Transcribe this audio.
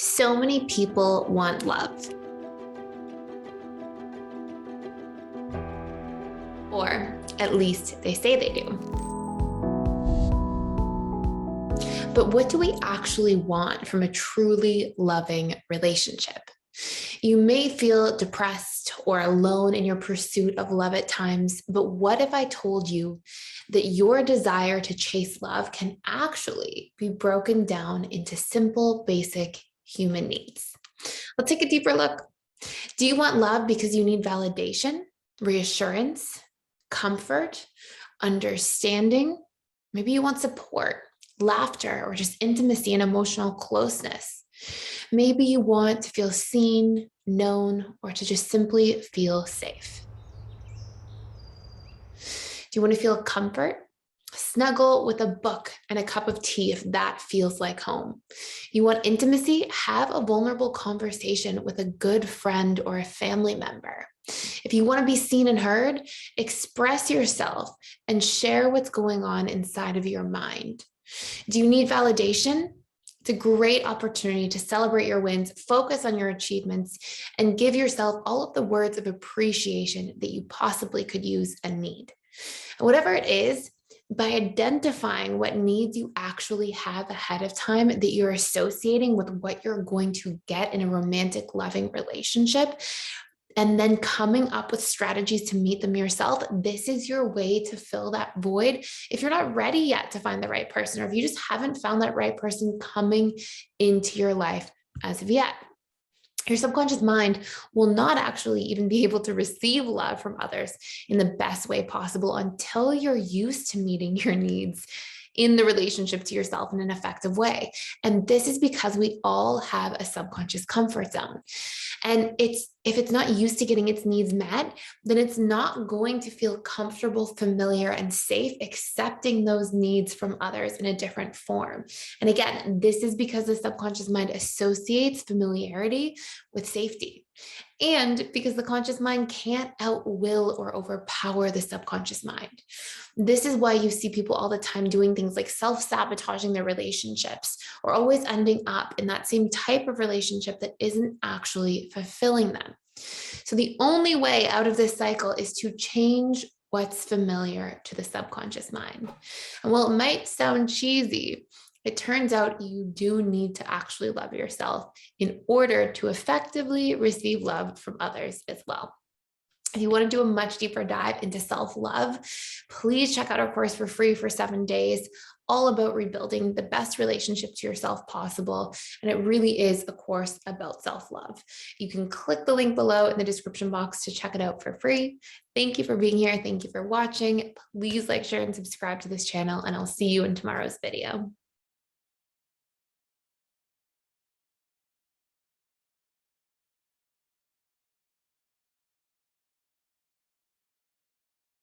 So many people want love, or at least they say they do. But what do we actually want from a truly loving relationship? You may feel depressed or alone in your pursuit of love at times, but what if I told you that your desire to chase love can actually be broken down into simple, basic human needs? Let's take a deeper look. Do you want love because you need validation, reassurance, comfort, understanding? Maybe you want support, laughter, or just intimacy and emotional closeness. Maybe you want to feel seen, known, or to just simply feel safe. Do you want to feel comfort? Snuggle with a book and a cup of tea if that feels like home. You want intimacy? Have a vulnerable conversation with a good friend or a family member. If you want to be seen and heard, express yourself and share what's going on inside of your mind. Do you need validation? It's a great opportunity to celebrate your wins, focus on your achievements, and give yourself all of the words of appreciation that you possibly could use and need. And whatever it is, by identifying what needs you actually have ahead of time that you're associating with what you're going to get in a romantic, loving relationship, and then coming up with strategies to meet them yourself, this is your way to fill that void. If you're not ready yet to find the right person, or if you just haven't found that right person coming into your life as of yet. Your subconscious mind will not actually even be able to receive love from others in the best way possible until you're used to meeting your needs in the relationship to yourself in an effective way. And this is because we all have a subconscious comfort zone. And if it's not used to getting its needs met, then it's not going to feel comfortable, familiar, and safe accepting those needs from others in a different form. And again, this is because the subconscious mind associates familiarity with safety. And because the conscious mind can't outwill or overpower the subconscious mind. This is why you see people all the time doing things like self-sabotaging their relationships or always ending up in that same type of relationship that isn't actually fulfilling them. So the only way out of this cycle is to change what's familiar to the subconscious mind. And while it might sound cheesy, it turns out you do need to actually love yourself in order to effectively receive love from others as well. If you want to do a much deeper dive into self-love, please check out our course for free for 7 days, all about rebuilding the best relationship to yourself possible. And it really is a course about self-love. You can click the link below in the description box to check it out for free. Thank you for being here. Thank you for watching. Please like, share, and subscribe to this channel, and I'll see you in tomorrow's video.